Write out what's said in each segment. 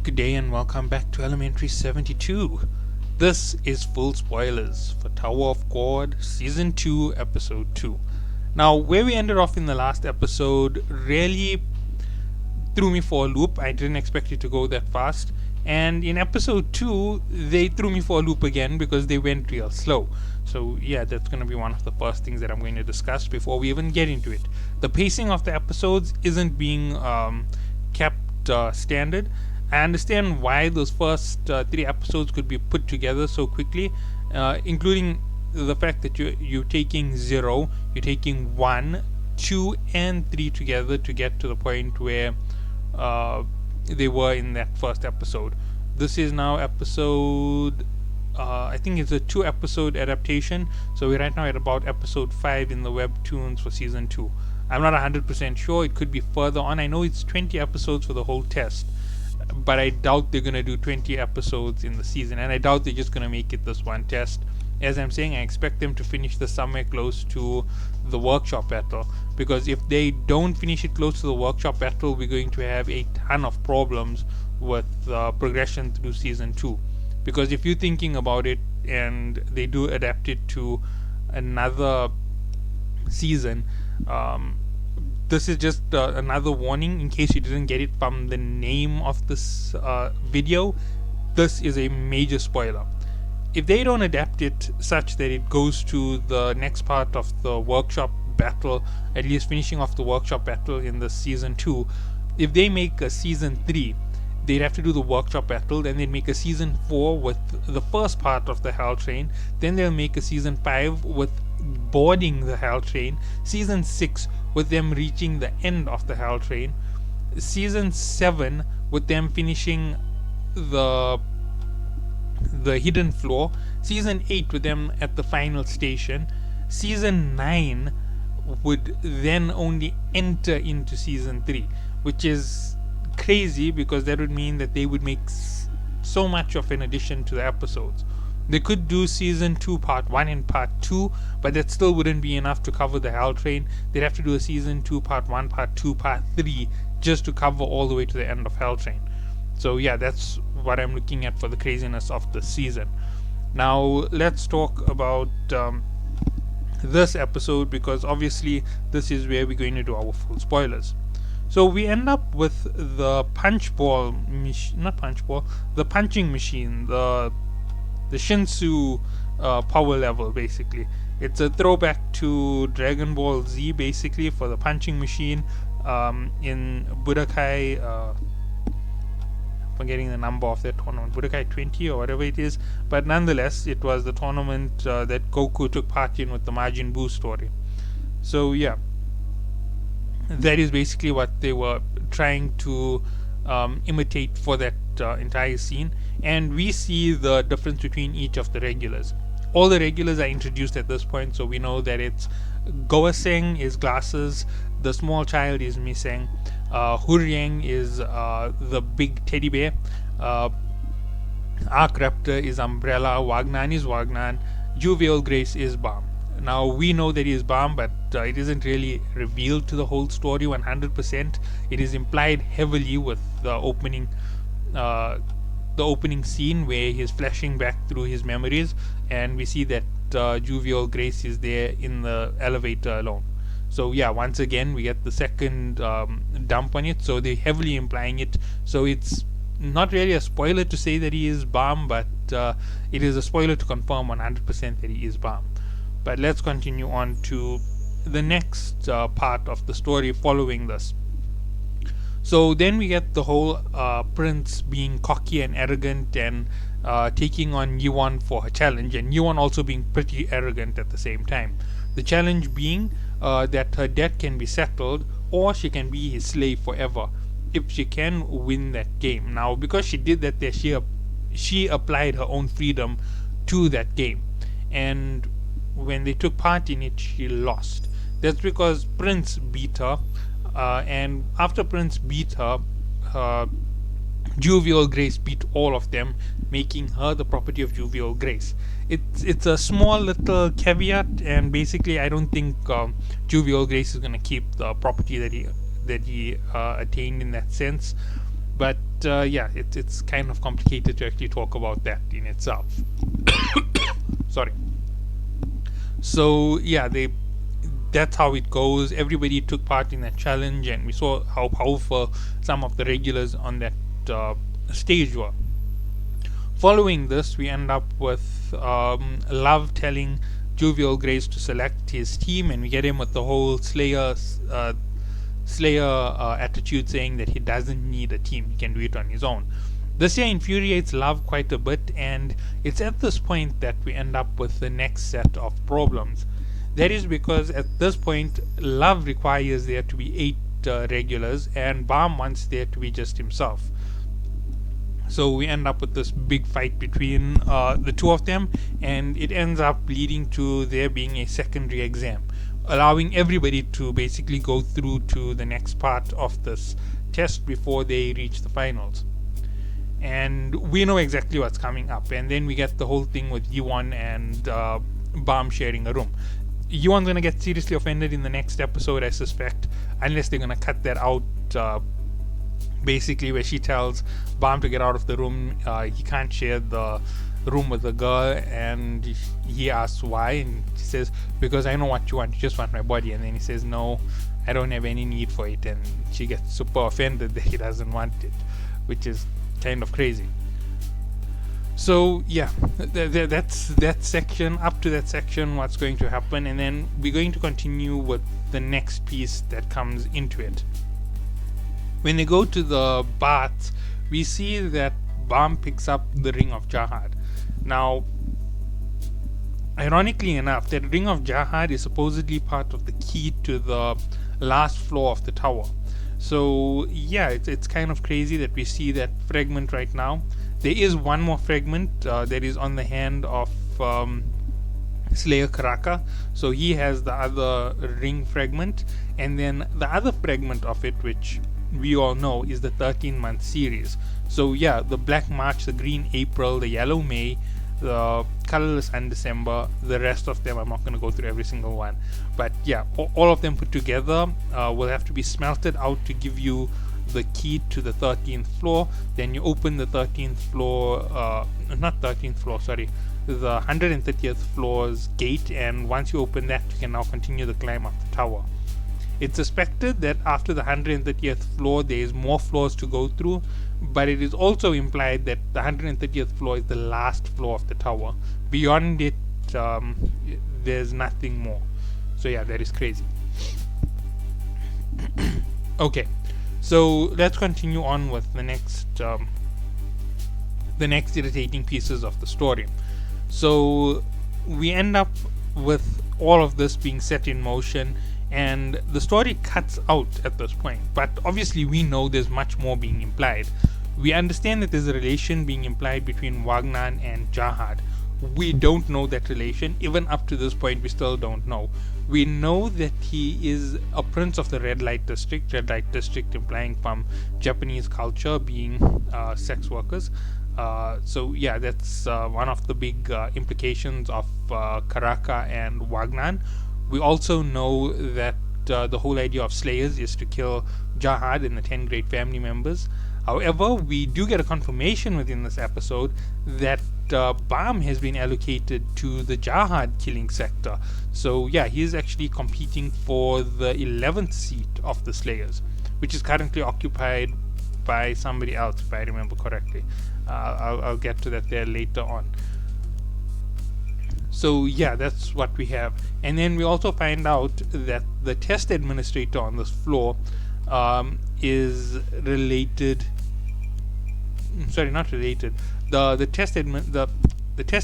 Good day and welcome back to Elementary 72. This is full spoilers for Tower of God Season 2 Episode 2. Now, where we ended off in the last episode really threw me for a loop. I didn't expect it to go that fast. And in Episode 2, they threw me for a loop again because they went real slow. So yeah, that's going to be one of the first things that I'm going to discuss before we even get into it. The pacing of the episodes isn't being kept standard. I understand why those first 3 episodes could be put together so quickly, including the fact that you're taking 0, you're taking 1, 2, and 3 together to get to the point where they were in that first episode. This is now episode, I think it's a 2-episode adaptation, so we're right now at about episode 5 in the webtoons for season 2. I'm not 100% sure, it could be further on. I know it's 20 episodes for the whole test, but I doubt they're going to do 20 episodes in the season, and I doubt they're just going to make it this one test. As I'm saying, I expect them to finish this somewhere close to the workshop battle, because if they don't finish it close to the workshop battle, we're going to have a ton of problems with progression through season 2. Because if you're thinking about it and they do adapt it to another season, this is just another warning in case you didn't get it from the name of this video. This is a major spoiler. If they don't adapt it such that it goes to the next part of the workshop battle, at least finishing off the workshop battle in the season 2, if they make a season 3, they'd have to do the workshop battle, then they'd make a season 4 with the first part of the Hell Train, then they'll make a season 5 with boarding the Hell Train, season 6 with them reaching the end of the Hell Train, season 7 with them finishing the hidden floor, season 8 with them at the final station, season 9 would then only enter into season 3, which is crazy because that would mean that they would make so much of an addition to the episodes. They could do season 2 part 1 and part 2, but that still wouldn't be enough to cover the Hell Train. They'd have to do a season 2 part 1, part 2, part 3 just to cover all the way to the end of Hell Train. So yeah, that's what I'm looking at for the craziness of the season. Now let's talk about this episode, because obviously this is where we're going to do our full spoilers. So we end up with the the punching machine, the Shinsu power level, basically. It's a throwback to Dragon Ball Z, basically, for the punching machine in Budokai, forgetting the number of that tournament, Budokai 20 or whatever it is, but nonetheless, it was the tournament that Goku took part in with the Majin Buu story. So yeah, that is basically what they were trying to imitate for that entire scene, and we see the difference between each of the regulars. All the regulars are introduced at this point, so we know that it's Goaseng is glasses, the small child is Miseng, Huryang is the big teddy bear, Arc Raptor is Umbrella, Wagnan is Wagnan, Juvial Grace is Balm. Now we know that he is Balm, but it isn't really revealed to the whole story 100%. It is implied heavily with the opening scene where he's flashing back through his memories, and we see that Juvial Grace is there in the elevator alone. So yeah, once again we get the second dump on it, so they're heavily implying it. So it's not really a spoiler to say that he is Balm, but it is a spoiler to confirm 100% that he is Balm. But let's continue on to the next part of the story following this. So then we get the whole Prince being cocky and arrogant and taking on Yuan for her challenge, and Yuan also being pretty arrogant at the same time. The challenge being that her debt can be settled, or she can be his slave forever if she can win that game. Now, because she did that there, she applied her own freedom to that game, and when they took part in it, she lost. That's because Prince beat her, and after Prince beat her, Juvial Grace beat all of them, making her the property of Juvial Grace. It's a small little caveat, and basically I don't think Juvial Grace is going to keep the property that he attained in that sense. But yeah, it's kind of complicated to actually talk about that in itself. Sorry. So yeah, that's how it goes. Everybody took part in that challenge, and we saw how powerful some of the regulars on that stage were. Following this, we end up with Love telling Jovial Grace to select his team, and we get him with the whole Slayer attitude, saying that he doesn't need a team, he can do it on his own. This here infuriates Love quite a bit, and it's at this point that we end up with the next set of problems. That is because at this point, Love requires there to be 8 regulars, and Balm wants there to be just himself. So we end up with this big fight between the two of them, and it ends up leading to there being a secondary exam, allowing everybody to basically go through to the next part of this test before they reach the finals. And we know exactly what's coming up, and then we get the whole thing with Yuan and Balm sharing a room. Yuan's gonna get seriously offended in the next episode, I suspect, unless they're gonna cut that out. Basically, where she tells Balm to get out of the room, he can't share the room with the girl, and he asks why, and she says, because I know what you want, you just want my body. And then he says, no, I don't have any need for it, and she gets super offended that he doesn't want it, which is kind of crazy. So yeah, that's that section. Up to that section, what's going to happen, and then we're going to continue with the next piece that comes into it. When they go to the baths, we see that Balm picks up the Ring of Jahad. Now, ironically enough, that Ring of Jahad is supposedly part of the key to the last floor of the tower. So yeah, it's kind of crazy that we see that fragment right now. There is one more fragment that is on the hand of Slayer Karaka. So he has the other ring fragment, and then the other fragment of it, which we all know, is the 13-month series. So yeah, the Black March, the Green April, the Yellow May, the Colorless Undecember, the rest of them, I'm not going to go through every single one, but yeah, all of them put together will have to be smelted out to give you the key to the 13th floor. Then you open the 13th floor, not 13th floor, sorry, the 130th floor's gate, and once you open that, you can now continue the climb up the tower. It's suspected that after the 130th floor, there is more floors to go through, but it is also implied that the 130th floor is the last floor of the tower. Beyond it, there's nothing more. So yeah, that is crazy. Okay, so let's continue on with the next irritating pieces of the story. So we end up with all of this being set in motion, and the story cuts out at this point, but obviously we know there's much more being implied. We understand that there's a relation being implied between Wagnan and Jahad. We don't know that relation. Even up to this point, we still don't know. We know that he is a prince of the red light district implying from Japanese culture, being sex workers. So yeah, that's one of the big implications of Karaka and Wagnan. We also know that the whole idea of slayers is to kill Jahad and the 10 great family members. However, we do get a confirmation within this episode that Balm has been allocated to the Jahad killing sector. So yeah, he is actually competing for the 11th seat of the Slayers, which is currently occupied by somebody else, if I remember correctly. I'll get to that there later on. So yeah, that's what we have. And then we also find out that the test administrator on this floor is related. Sorry, not related. The test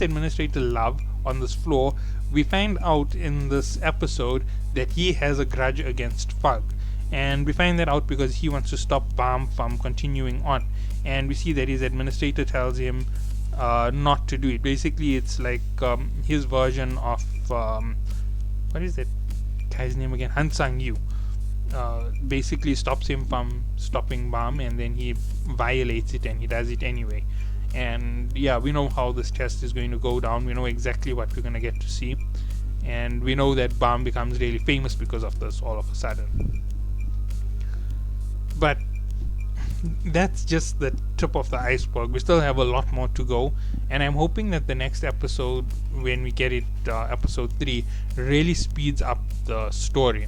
administrator Love on this floor. We find out in this episode that he has a grudge against Fug, and we find that out because he wants to stop Balm from continuing on. And we see that his administrator tells him not to do it. Basically, it's like his version of what is that guy's name again? Han Sang-yu. Basically stops him from stopping Balm, and then he violates it, and he does it anyway. And yeah, we know how this test is going to go down. We know exactly what we're going to get to see, and we know that Balm becomes really famous because of this all of a sudden. But that's just the tip of the iceberg. We still have a lot more to go, and I'm hoping that the next episode, when we get it, episode 3, really speeds up the story.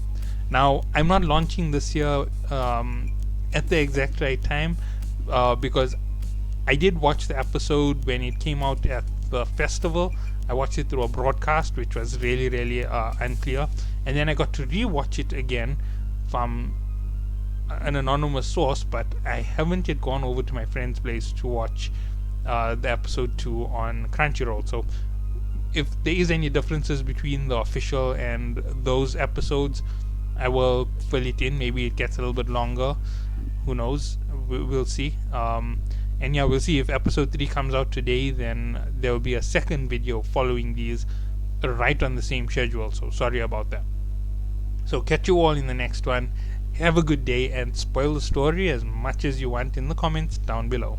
Now, I'm not launching this year at the exact right time because I did watch the episode when it came out at the festival. I watched it through a broadcast, which was really, really unclear. And then I got to rewatch it again from an anonymous source, but I haven't yet gone over to my friend's place to watch the episode 2 on Crunchyroll. So if there is any differences between the official and those episodes, I will fill it in. Maybe it gets a little bit longer. Who knows? We'll see. And yeah, we'll see if episode 3 comes out today, then there will be a second video following these right on the same schedule. So sorry about that. So catch you all in the next one. Have a good day and spoil the story as much as you want in the comments down below.